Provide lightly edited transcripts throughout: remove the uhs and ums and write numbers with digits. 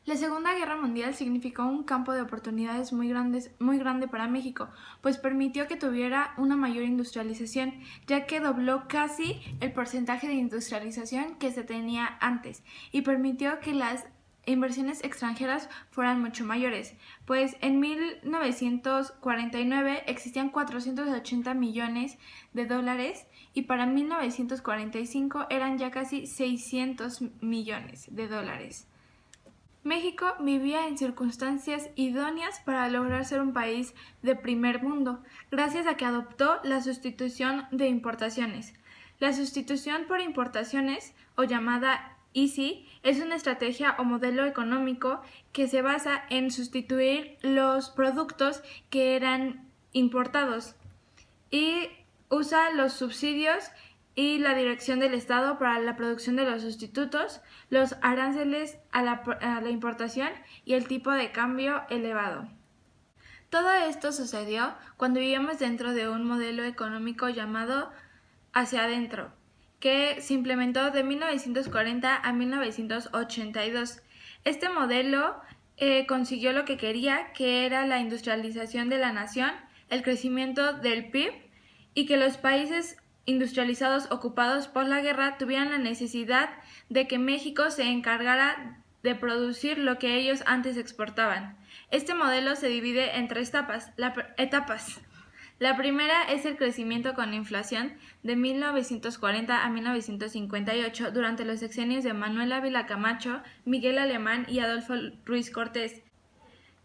La Segunda Guerra Mundial significó un campo de oportunidades muy grande para México, pues permitió que tuviera una mayor industrialización, ya que dobló casi el porcentaje de industrialización que se tenía antes, y permitió que las inversiones extranjeras fueran mucho mayores, pues en 1949 existían 480 millones de dólares y para 1945 eran ya casi 600 millones de dólares. México vivía en circunstancias idóneas para lograr ser un país de primer mundo, gracias a que adoptó la sustitución de importaciones. La sustitución por importaciones, o llamada EASY, es una estrategia o modelo económico que se basa en sustituir los productos que eran importados y usa los subsidios y la dirección del Estado para la producción de los sustitutos, los aranceles a la importación y el tipo de cambio elevado. Todo esto sucedió cuando vivíamos dentro de un modelo económico llamado hacia adentro, que se implementó de 1940 a 1982. Este modelo consiguió lo que quería, que era la industrialización de la nación, el crecimiento del PIB y que los países industrializados ocupados por la guerra tuvieran la necesidad de que México se encargara de producir lo que ellos antes exportaban. Este modelo se divide en tres etapas. La primera es el crecimiento con inflación de 1940 a 1958 durante los sexenios de Manuel Ávila Camacho, Miguel Alemán y Adolfo Ruiz Cortés.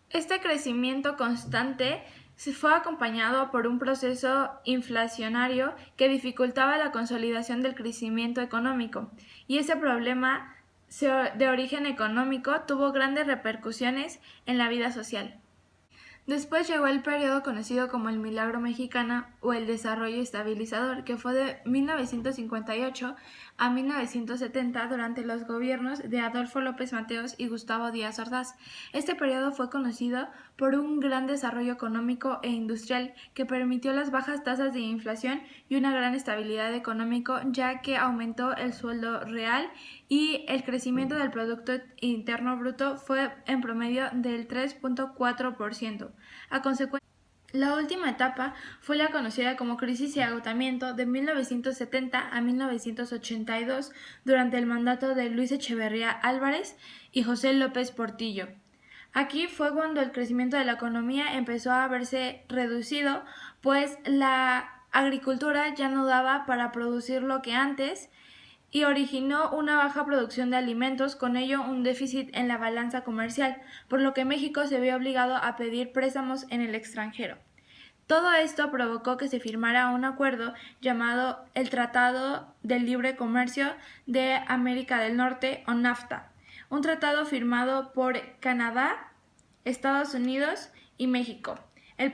Este crecimiento constante se fue acompañado por un proceso inflacionario que dificultaba la consolidación del crecimiento económico, y ese problema de origen económico tuvo grandes repercusiones en la vida social. Después llegó el periodo conocido como el Milagro Mexicano o el Desarrollo Estabilizador, que fue de 1958 a 1970 durante los gobiernos de Adolfo López Mateos y Gustavo Díaz Ordaz. Este periodo fue conocido por un gran desarrollo económico e industrial que permitió las bajas tasas de inflación y una gran estabilidad económica, ya que aumentó el sueldo real y el crecimiento del Producto Interno Bruto fue en promedio del 3.4%. A consecuencia, la última etapa fue la conocida como crisis y agotamiento de 1970 a 1982 durante el mandato de Luis Echeverría Álvarez y José López Portillo. Aquí fue cuando el crecimiento de la economía empezó a verse reducido, pues la agricultura ya no daba para producir lo que antes y originó una baja producción de alimentos, con ello un déficit en la balanza comercial, por lo que México se vio obligado a pedir préstamos en el extranjero. Todo esto provocó que se firmara un acuerdo llamado el Tratado de Libre Comercio de América del Norte, o NAFTA, un tratado firmado por Canadá, Estados Unidos y México,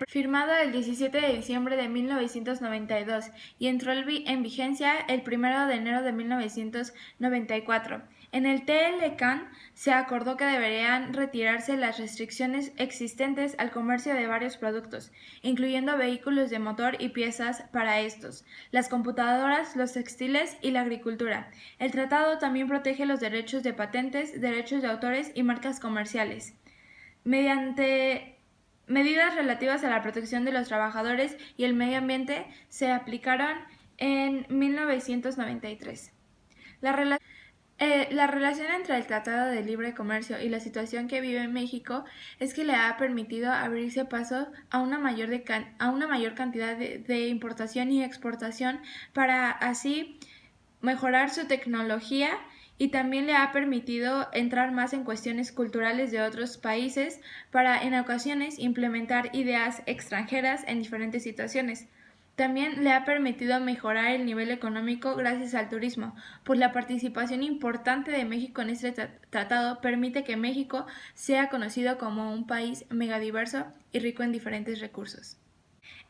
firmado el 17 de diciembre de 1992 y entró en vigencia el 1 de enero de 1994. En el TLCAN se acordó que deberían retirarse las restricciones existentes al comercio de varios productos, incluyendo vehículos de motor y piezas para estos, las computadoras, los textiles y la agricultura. El tratado también protege los derechos de patentes, derechos de autores y marcas comerciales, mediante medidas relativas a la protección de los trabajadores y el medio ambiente se aplicaron en 1993. La relación entre el Tratado de Libre Comercio y la situación que vive México es que le ha permitido abrirse paso a una mayor cantidad de importación y exportación para así mejorar su tecnología, y también le ha permitido entrar más en cuestiones culturales de otros países para en ocasiones implementar ideas extranjeras en diferentes situaciones. También le ha permitido mejorar el nivel económico gracias al turismo, pues la participación importante de México en este tratado permite que México sea conocido como un país megadiverso y rico en diferentes recursos.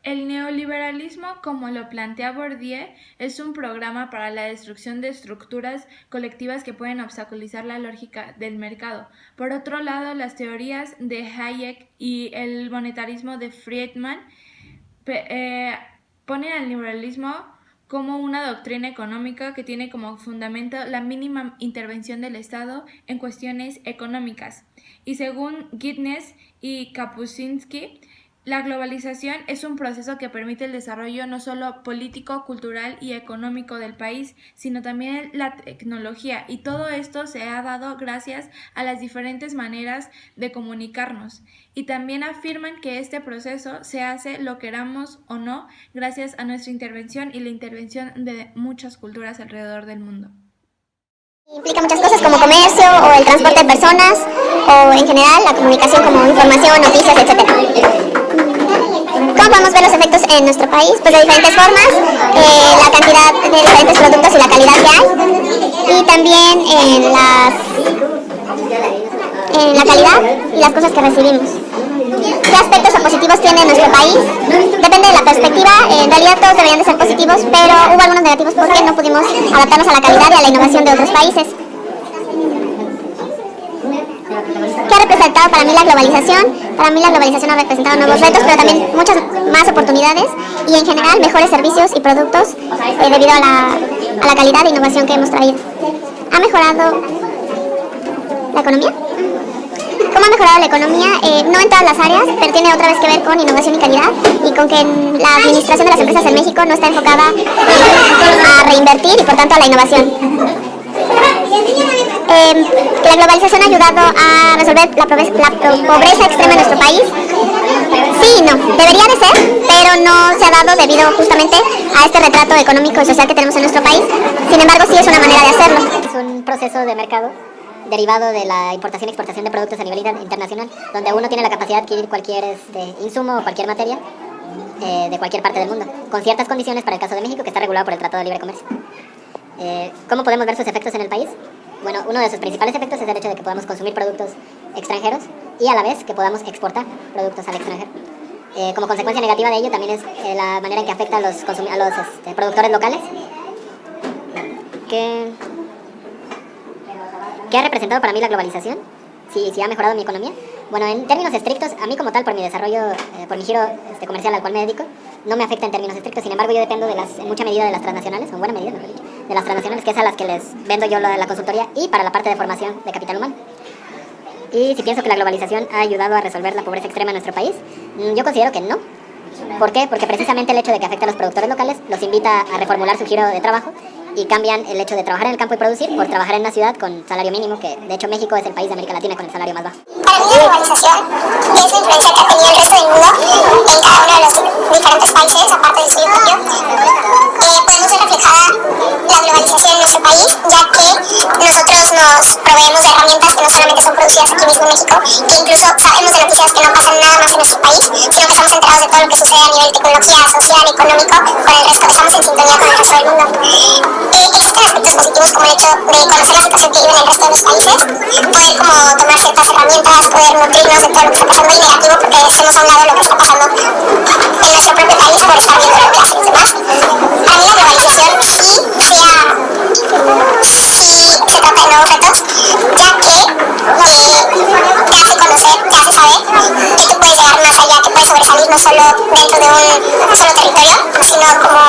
El neoliberalismo, como lo plantea Bourdieu, es un programa para la destrucción de estructuras colectivas que pueden obstaculizar la lógica del mercado. Por otro lado, las teorías de Hayek y el monetarismo de Friedman ponen al liberalismo como una doctrina económica que tiene como fundamento la mínima intervención del Estado en cuestiones económicas. Y según Gitnes y Kapuscinski, la globalización es un proceso que permite el desarrollo no solo político, cultural y económico del país, sino también la tecnología, y todo esto se ha dado gracias a las diferentes maneras de comunicarnos. Y también afirman que este proceso se hace, lo queramos o no, gracias a nuestra intervención y la intervención de muchas culturas alrededor del mundo. Implica muchas cosas como comercio o el transporte de personas o en general la comunicación como información, noticias, etc. ¿Cómo podemos ver los efectos en nuestro país? Pues de diferentes formas, la cantidad de diferentes productos y la calidad que hay, y también en la calidad y las cosas que recibimos. ¿Qué aspectos o positivos tiene nuestro país? Depende de la perspectiva, en realidad todos deberían de ser positivos, pero hubo algunos negativos porque no pudimos adaptarnos a la calidad y a la innovación de otros países. ¿Qué ha representado para mí la globalización? Para mí la globalización ha representado nuevos retos, pero también muchas más oportunidades y en general mejores servicios y productos debido a la calidad e innovación que hemos traído. ¿Ha mejorado la economía? ¿Cómo ha mejorado la economía? No en todas las áreas, pero tiene otra vez que ver con innovación y calidad y con que la administración de las empresas en México no está enfocada a reinvertir y por tanto a la innovación. Que la globalización ha ayudado a resolver la pobreza extrema en nuestro país. Sí y no, debería de ser, pero no se ha dado debido justamente a este retrato económico y social que tenemos en nuestro país. Sin embargo, sí es una manera de hacerlo. Es un proceso de mercado derivado de la importación y exportación de productos a nivel internacional, donde uno tiene la capacidad de adquirir cualquier insumo o cualquier materia de cualquier parte del mundo, con ciertas condiciones para el caso de México, que está regulado por el Tratado de Libre Comercio. ¿Cómo podemos ver sus efectos en el país? Bueno, uno de sus principales efectos es el hecho de que podamos consumir productos extranjeros y a la vez que podamos exportar productos al extranjero. Como consecuencia negativa de ello también es la manera en que afecta a los productores locales. ¿Qué ha representado para mí la globalización? Si ha mejorado mi economía. Bueno, en términos estrictos, a mí como tal, por mi desarrollo, por mi giro comercial al cual me dedico, no me afecta en términos estrictos. Sin embargo, yo dependo en mucha medida de las transnacionales, o en buena medida, mejor dicho, de las transnacionales, que es a las que les vendo yo la consultoría y para la parte de formación de capital humano. Y si pienso que la globalización ha ayudado a resolver la pobreza extrema en nuestro país, yo considero que no. ¿Por qué? Porque precisamente el hecho de que afecte a los productores locales los invita a reformular su giro de trabajo y cambian el hecho de trabajar en el campo y producir por trabajar en una ciudad con salario mínimo, que de hecho México es el país de América Latina con el salario más bajo. Para mí la globalización es la influencia que ha tenido el resto del mundo en cada uno de los diferentes países, aparte del suyo propio. Podemos ver reflejada la globalización en nuestro país, ya que nosotros nos proveemos de herramientas que no solamente son producidas aquí mismo en México, que incluso sabemos de noticias que no pasan nada más en nuestro país, sino que estamos enterados de todo lo que sucede a nivel de tecnología, social, económico, con el resto, estamos en sintonía con el resto del mundo. Existen aspectos positivos como el hecho de conocer la situación que viven el resto de los países, poder como tomar ciertas herramientas, poder nutrirnos de todo lo que está pasando, y negativo porque hacemos a un lado lo que está pasando en nuestro propio país por estar viendo lo que hacen los demás. Para mí la globalización sí se trata de nuevos retos, ya que te hace conocer, te hace saber que tú puedes llegar más allá, que puedes sobresalir no solo dentro de un solo territorio, sino como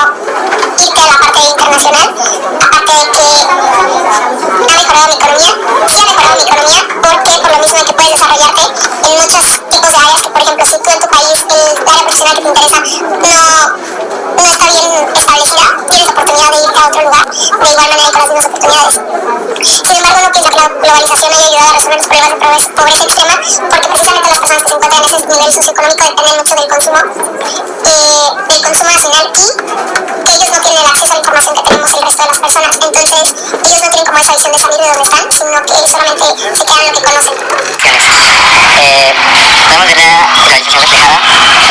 irte a la parte internacional. Aparte de que ha mejorado mi economía, sí ha mejorado mi economía, porque por lo mismo de que puedes desarrollarte en muchos tipos de áreas que, por ejemplo, si tú en tu país el área profesional que te interesa no está bien establecida, tienes la oportunidad de irte a otro lugar de igual manera y con las mismas oportunidades. Sin embargo, no pienso que la globalización haya ayudado a resolver los problemas de pobreza extrema, porque precisamente las personas que se encuentran en ese nivel socioeconómico dependen mucho del consumo nacional, y ellos no tienen el acceso a la información que tenemos el resto de las personas. Entonces, ellos no tienen como esa visión de salir de donde están, sino que solamente se quedan en lo que conocen. Podemos ver la globalización reflejada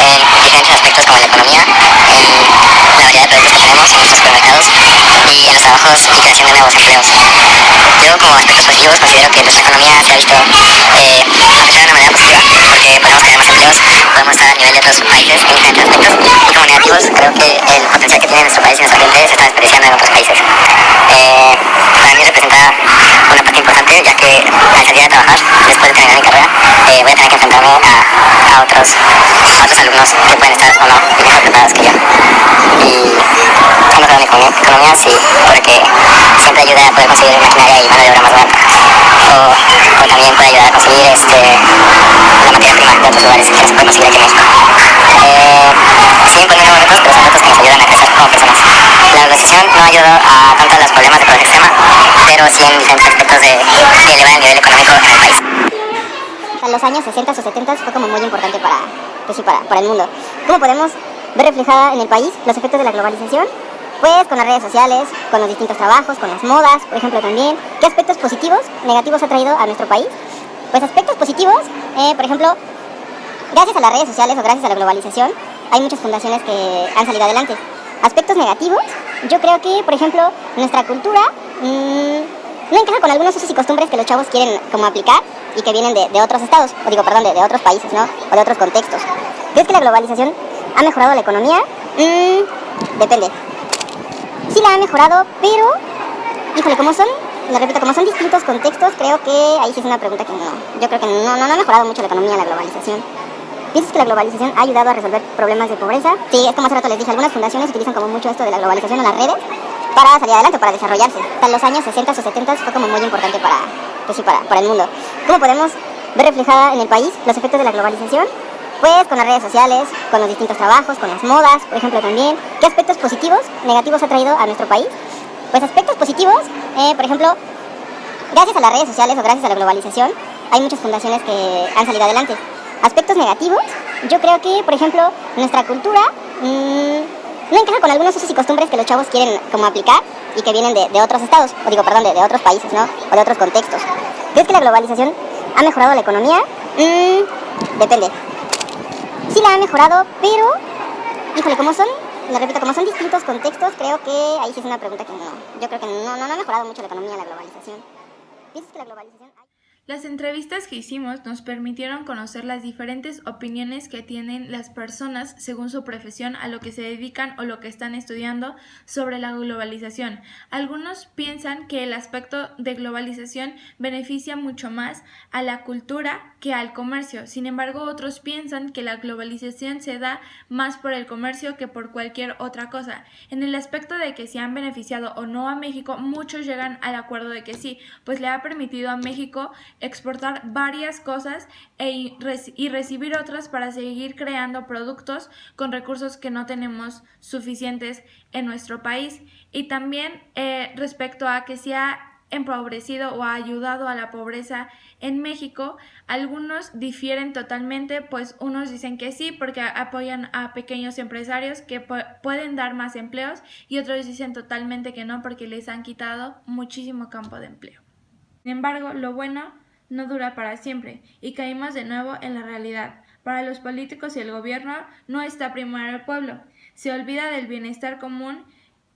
en diferentes aspectos como la economía, en la variedad de productos que tenemos en nuestros supermercados y en los trabajos y creación de nuevos empleos. Yo como aspectos positivos considero que nuestra economía se ha visto afectada de una manera positiva, porque podemos crear más empleos, podemos estar a nivel de otros países en diferentes aspectos, y como negativos creo que el potencial que tiene nuestro país y nuestra gente se está desperdiciando en otros países. Para mí representa una parte importante importante, ya que al salir a trabajar, después de terminar mi carrera, voy a tener que enfrentarme a otros alumnos que pueden estar o no mejor preparados que yo. Y he mejorado mi economía, sí, porque siempre ayuda a poder conseguir maquinaria y mano de obra más barata. O también puede ayudar a conseguir la materia prima de otros lugares que no se puede conseguir aquí en México. Siguen poniendo retos, pero son retos que nos ayudan a crecer como personas. La globalización no ayudó a tanto a los problemas de pobreza extrema, pero sí en diferentes aspectos de elevar el nivel económico en el país. En los años 60 o 70 fue como muy importante para el mundo. ¿Cómo podemos ver reflejada en el país los efectos de la globalización? Pues con las redes sociales, con los distintos trabajos, con las modas, por ejemplo también. ¿Qué aspectos positivos, negativos ha traído a nuestro país? Pues aspectos positivos, por ejemplo, gracias a las redes sociales o gracias a la globalización, hay muchas fundaciones que han salido adelante. Aspectos negativos, yo creo que, por ejemplo, nuestra cultura no encaja con algunos usos y costumbres que los chavos quieren como aplicar y que vienen de otros estados, de otros países, ¿no? O de otros contextos. ¿Crees que la globalización ha mejorado la economía? Depende. Sí la ha mejorado, pero, híjole, como son distintos contextos, creo que ahí sí es una pregunta que yo creo que no ha mejorado mucho la economía, la globalización. ¿Piensas que la globalización ha ayudado a resolver problemas de pobreza? Sí, es como hace rato les dije, algunas fundaciones utilizan como mucho esto de la globalización en las redes para salir adelante, para desarrollarse. En los años 60 o 70 fue como muy importante para el mundo. ¿Cómo podemos ver reflejada en el país los efectos de la globalización? Pues con las redes sociales, con los distintos trabajos, con las modas, por ejemplo también. ¿Qué aspectos positivos, negativos ha traído a nuestro país? Pues aspectos positivos, por ejemplo, gracias a las redes sociales o gracias a la globalización, hay muchas fundaciones que han salido adelante. Aspectos negativos, yo creo que, por ejemplo, nuestra cultura no encaja con algunos usos y costumbres que los chavos quieren como aplicar y que vienen de otros estados, de otros países, ¿no? O de otros contextos. ¿Crees que la globalización ha mejorado la economía? Depende. Sí la ha mejorado, pero, híjole, como son distintos contextos, creo que ahí sí es una pregunta que yo creo que no ha mejorado mucho la economía, la globalización. ¿Piensas que la globalización... Las entrevistas que hicimos nos permitieron conocer las diferentes opiniones que tienen las personas según su profesión, a lo que se dedican o lo que están estudiando sobre la globalización. Algunos piensan que el aspecto de globalización beneficia mucho más a la cultura que al comercio. Sin embargo, otros piensan que la globalización se da más por el comercio que por cualquier otra cosa. En el aspecto de que si han beneficiado o no a México, muchos llegan al acuerdo de que sí, pues le ha permitido a México exportar varias cosas y recibir otras para seguir creando productos con recursos que no tenemos suficientes en nuestro país. Y también respecto a que se ha empobrecido o ha ayudado a la pobreza en México, algunos difieren totalmente, pues unos dicen que sí porque apoyan a pequeños empresarios que pueden dar más empleos, y otros dicen totalmente que no porque les han quitado muchísimo campo de empleo. Sin embargo, lo bueno no dura para siempre y caímos de nuevo en la realidad. Para los políticos y el gobierno no está primero el pueblo. Se olvida del bienestar común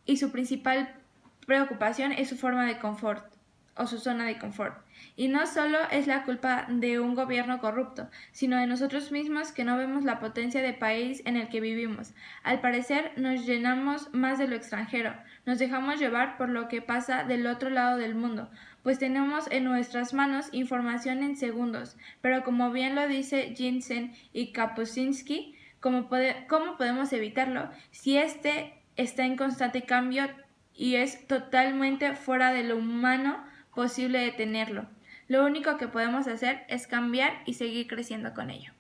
y su principal preocupación es su forma de confort o su zona de confort. Y no solo es la culpa de un gobierno corrupto, sino de nosotros mismos que no vemos la potencia de país en el que vivimos. Al parecer nos llenamos más de lo extranjero, nos dejamos llevar por lo que pasa del otro lado del mundo, pues tenemos en nuestras manos información en segundos, pero como bien lo dice Jensen y Kapuscinski, ¿cómo podemos evitarlo si este está en constante cambio y es totalmente fuera de lo humano posible detenerlo? Lo único que podemos hacer es cambiar y seguir creciendo con ello.